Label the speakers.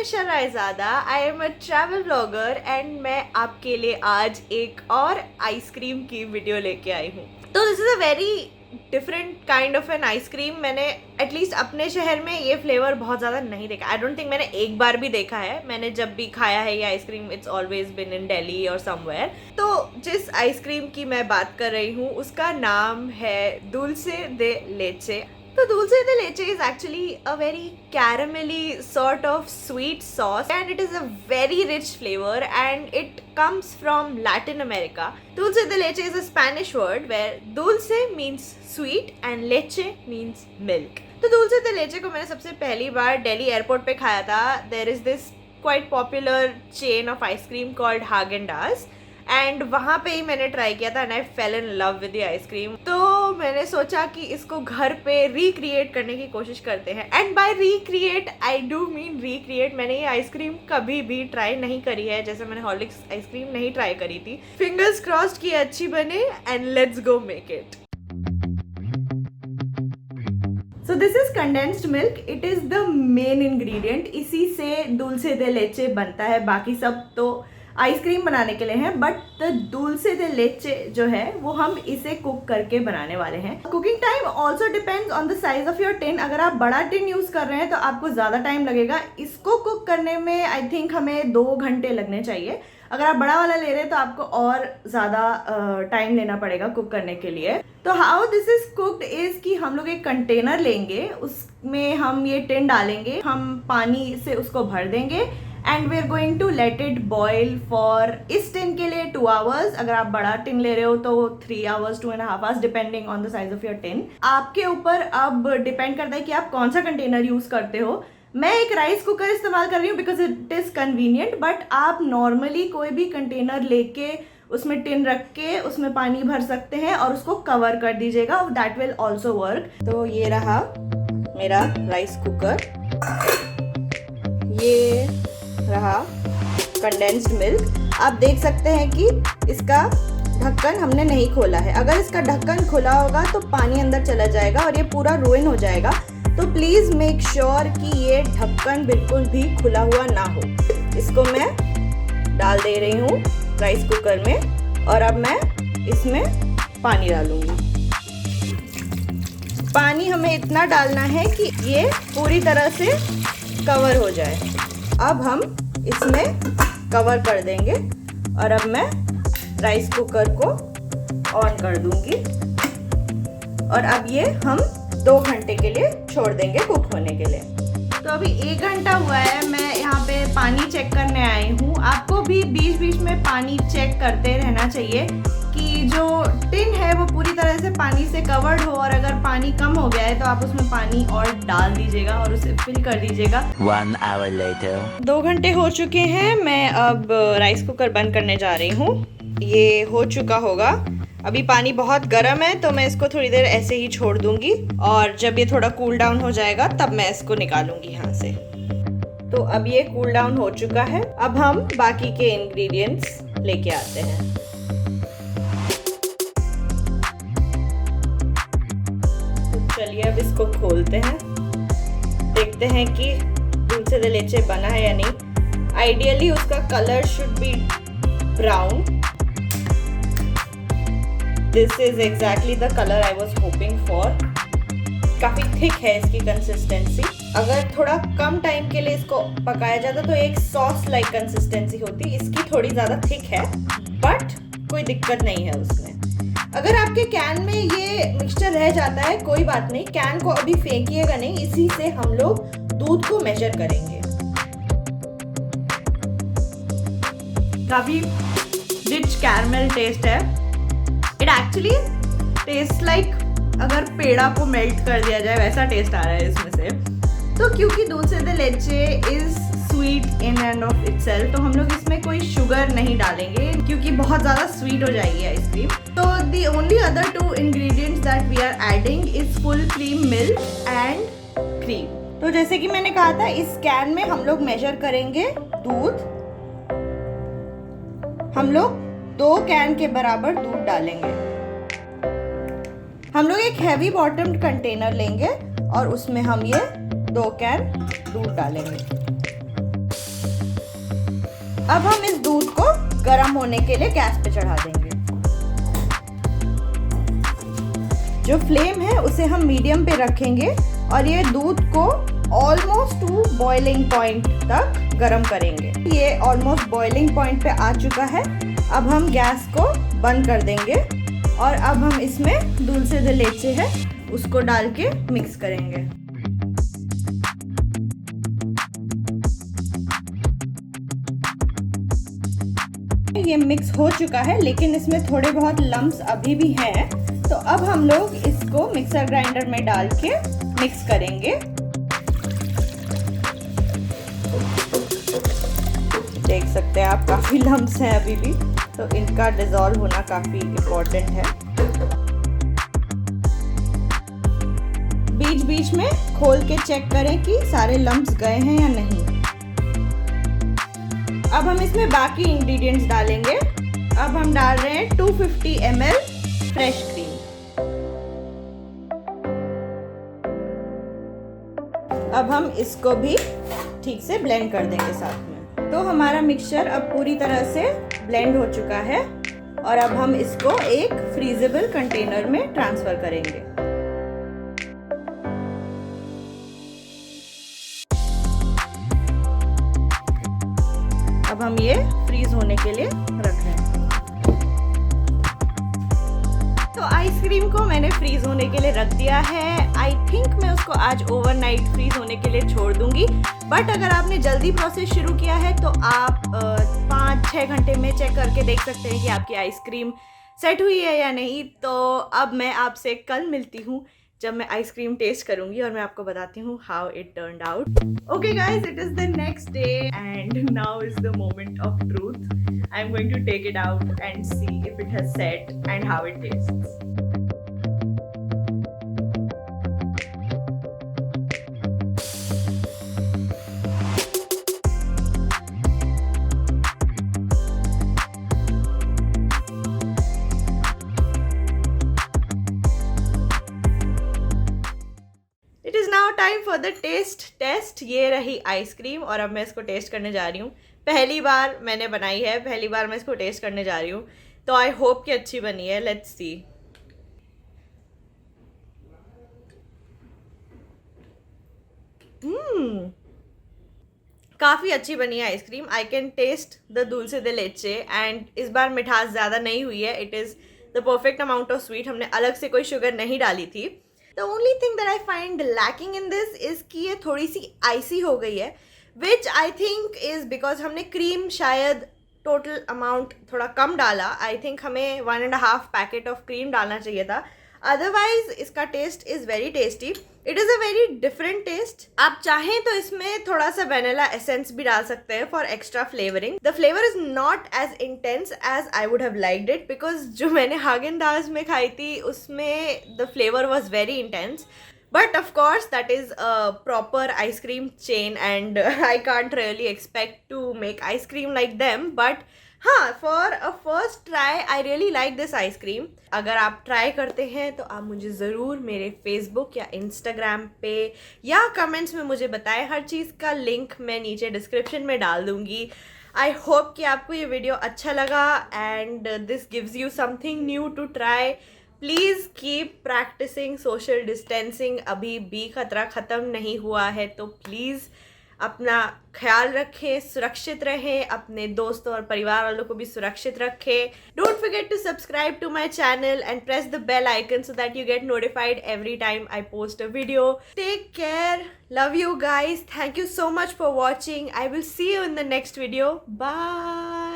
Speaker 1: Nisha Raizada, I am a travel blogger and मैं आपके लिए आज एक और आइसक्रीम की वीडियो लेके आई हूँ। तो this is a very different kind of an ice cream. मैंने एटलीस्ट अपने शहर में ये फ्लेवर बहुत ज़्यादा नहीं देखा। आई डोंट थिंक मैंने एक बार भी देखा है। मैंने जब भी खाया है ये आइसक्रीम इट्स ऑलवेज बिन इन दिल्ली और समवेयर। तो जिस आइसक्रीम की मैं बात कर रही हूँ उसका नाम है दुल्से दे लेचे। तो dulce de leche is actually a very caramelly sort of sweet sauce and it is a very rich flavor and it comes from Latin America. Dulce de leche is a Spanish word where dulce means sweet and leche means milk. तो dulce de leche को मैंने सबसे पहली बार Delhi airport पे खाया था. There is this quite popular chain of ice cream called Häagen-Dazs and वहाँ पे ही मैंने ट्राई किया था and I fail in love with the ice cream. तो मैंने सोचा कि इसको घर पे रिक्रिएट करने की कोशिश करते हैं. And by recreate I do mean recreate. मैंने ये आइसक्रीम कभी भी ट्राई नहीं करी है. जैसे मैंने हॉर्लिक्स आइसक्रीम नहीं ट्राई करी थी. फिंगर्स क्रॉस्ड कि अच्छी बने and let's go make it. So this is condensed milk. It is the main ingredient. इसी से dulce de leche बनता है. बाकी सब तो आइसक्रीम बनाने के लिए हैं, but the dulce de leche जो है वो हम इसे कुक करके बनाने वाले हैं. Cooking time also depends on the size of your tin. अगर आप बड़ा टिन यूज कर रहे हैं तो आपको ज़्यादा टाइम लगेगा. इसको कुक करने में आई थिंक हमें 2 घंटे लगने चाहिए. अगर आप बड़ा वाला ले रहे हैं तो आपको और ज़्यादा टाइम लेना पड़ेगा कुक करने के लिए. तो how this is cooked is कि हम लोग एक कंटेनर लेंगे, उसमें हम ये टिन डालेंगे, हम पानी से उसको भर देंगे and we are going to let it boil for, इस टिन के लिए 2 आवर्स. अगर आप बड़ा टिन ले रहे हो तो 3 hours 2.5 hours depending on the size of your tin. आपके ऊपर अब डिपेंड करता है कि आप कौन सा कंटेनर यूज करते हो. मैं एक राइस कुकर इस्तेमाल कर रही हूँ because it is convenient, but आप नॉर्मली कोई भी कंटेनर लेके उसमें टिन रख के उसमें पानी भर सकते हैं और उसको कवर कर दीजिएगा. That will also work. तो ये रहा मेरा राइस कुकर, ये रहा कंडेंस्ड मिल्क. आप देख सकते हैं कि इसका ढक्कन हमने नहीं खोला है. अगर इसका ढक्कन खुला होगा तो पानी अंदर चला जाएगा और ये पूरा रुइन हो जाएगा. तो प्लीज़ मेक श्योर कि ये ढक्कन बिल्कुल भी खुला हुआ ना हो. इसको मैं डाल दे रही हूँ राइस कुकर में और अब मैं इसमें पानी डालूँगी. पानी हमें इतना डालना है कि ये पूरी तरह से कवर हो जाए. अब हम इसमें कवर कर देंगे और अब मैं राइस कुकर को ऑन कर दूँगी और अब ये हम 2 घंटे के लिए छोड़ देंगे कुक होने के लिए. तो अभी 1 घंटा हुआ है. मैं यहाँ पे पानी चेक करने आई हूँ. आपको भी बीच बीच में पानी चेक करते रहना चाहिए कि जो टिन है वो पूरी तरह से पानी से कवर्ड हो और अगर पानी कम हो गया है तो आप उसमें पानी और डाल दीजिएगा और उसे फिल कर दीजिएगा.
Speaker 2: 1 hour later.
Speaker 1: 2 घंटे हो चुके हैं. मैं अब राइस कुकर बंद करने जा रही हूँ. ये हो चुका होगा. अभी पानी बहुत गर्म है तो मैं इसको थोड़ी देर ऐसे ही छोड़ दूंगी और जब ये थोड़ा कूल डाउन हो जाएगा तब मैं इसको निकालूंगी यहाँ से. तो अब ये कूल डाउन हो चुका है. अब हम बाकी के इंग्रेडिएंट्स लेके आते हैं. तो चलिए अब इसको खोलते हैं, देखते हैं कि dulce de leche बना है या नहीं. आइडियली उसका colour should be brown. This is exactly the color I was hoping for. काफ़ी थिक है इसकी कंसिस्टेंसी. अगर थोड़ा कम टाइम के लिए इसको पकाया जाता तो एक सॉस लाइक कंसिस्टेंसी होती. इसकी थोड़ी ज़्यादा थिक है बट कोई दिक्कत नहीं है उसमें. अगर आपके कैन में ये मिक्सचर रह जाता है कोई बात नहीं, कैन को अभी फेंकिएगा नहीं. इसी से हम लोग दूध को मेजर करेंगे. काफ़ी रिच कैरमेल टेस्ट है. इट एक्चुअली टेस्ट लाइक अगर पेड़ा को मेल्ट कर दिया जाए वैसा टेस्ट आ रहा है इसमें से. तो क्योंकि dulce de leche is sweet in end of itself तो हम लोग इसमें कोई शुगर नहीं डालेंगे क्योंकि बहुत ज़्यादा स्वीट हो जाएगी आइसक्रीम. तो the only other 2 ingredients that we are adding is full cream milk and cream. तो जैसे कि मैंने कहा था इस कैन में हम लोग मेजर करेंगे दूध. हम लोग 2 कैन के बराबर दूध डालेंगे. हम लोग एक हैवी बॉटम्ड कंटेनर लेंगे और उसमें हम ये 2 कैन दूध डालेंगे.
Speaker 2: अब हम इस दूध को गर्म होने के लिए गैस पे चढ़ा देंगे। जो फ्लेम है उसे हम मीडियम पे रखेंगे और ये दूध को ऑलमोस्ट टू बॉइलिंग पॉइंट तक गर्म करेंगे। ये ऑलमोस्ट बॉइलिंग पॉइंट पे आ चुका है। अब हम गैस को बंद कर देंगे और अब हम इसमें दूल्से दे लेचे है उसको डाल के मिक्स करेंगे। ये मिक्स हो चुका है लेकिन इसमें थोड़े बहुत लम्प्स अभी भी हैं, तो अब हम लोग इसको मिक्सर ग्राइंडर में डाल के मिक्स करेंगे। देख सकते हैं आप काफ़ी लम्प्स हैं अभी भी, तो इनका डिज़ोल्व होना काफ़ी इम्पोर्टेंट है। बीच बीच में खोल के चेक करें कि सारे लम्प्स गए हैं या नहीं। अब हम इसमें बाकी इंग्रेडिएंट्स डालेंगे। अब हम डाल रहे हैं 250 ml फ्रेश क्रीम। अब हम इसको भी ठीक से ब्लेंड कर देंगे साथ में। तो हमारा मिक्सचर अब पूरी तरह से ब्लेंड हो चुका है और अब हम इसको एक फ्रीजेबल कंटेनर में ट्रांसफर करेंगे। अब हम ये फ्रीज होने के लिए रख रहे हैं। तो आइसक्रीम को मैंने फ्रीज होने के लिए रख दिया है। आई थिंक मैं उसको आज ओवरनाइट फ्रीज होने के लिए छोड़ दूंगी, बट अगर आपने जल्दी प्रोसेस शुरू किया है तो आप 5-6 घंटे में चेक करके देख सकते हैं कि आपकी आइसक्रीम सेट हुई है या नहीं। तो अब मैं आपसे कल मिलती हूँ जब मैं आइसक्रीम टेस्ट करूंगी और मैं आपको बताती हूँ how it turned out. Okay guys, it is the next day and now is the moment of truth. I am going to take it out and see if it has set and how it tastes. Time for the taste test. ये रही ice cream और अब मैं इसको test करने जा रही हूँ। पहली बार मैंने बनाई है, पहली बार मैं इसको टेस्ट करने जा रही हूँ, तो आई होप कि अच्छी बनी है। Let's see. काफ़ी अच्छी बनी है ice cream. I can taste the dulce de leche and इस बार मिठास ज़्यादा नहीं हुई है। It is the perfect amount of sweet. हमने अलग से कोई शुगर नहीं डाली थी। The only thing that I find lacking in this is कि ये थोड़ी सी आइसी हो गई है, which I think is because हमने क्रीम शायद टोटल अमाउंट थोड़ा कम डाला। आई थिंक हमें 1.5 पैकेट ऑफ क्रीम डालना चाहिए था। अदरवाइज इसका taste is very tasty. It is a very different taste. आप चाहें तो इसमें थोड़ा सा वेनिला एसेंस भी डाल सकते हैं for extra flavouring. The flavour is not as intense as I would have liked it, because जो मैंने हागेन-दाज़ में खाई थी उसमें the flavour was very intense. But of course that is a proper ice cream chain and I can't really expect to make ice cream like them. But हाँ, for a first try I really like this ice cream. अगर आप try करते हैं तो आप मुझे ज़रूर मेरे फेसबुक या इंस्टाग्राम पे या कमेंट्स में मुझे बताएं। हर चीज़ का लिंक मैं नीचे डिस्क्रिप्शन में डाल दूँगी। आई होप कि आपको ये वीडियो अच्छा लगा and this gives you something new to try. Please keep practising social distancing. अभी भी खतरा ख़त्म नहीं हुआ है, तो प्लीज़ अपना ख्याल रखें, सुरक्षित रहें, अपने दोस्तों और परिवार वालों को भी सुरक्षित रखें. Don't forget to subscribe to my channel and press the bell icon so that you get notified every time I post a video. Take care. Love you guys. Thank you so much for watching. I will see you in the next video. Bye.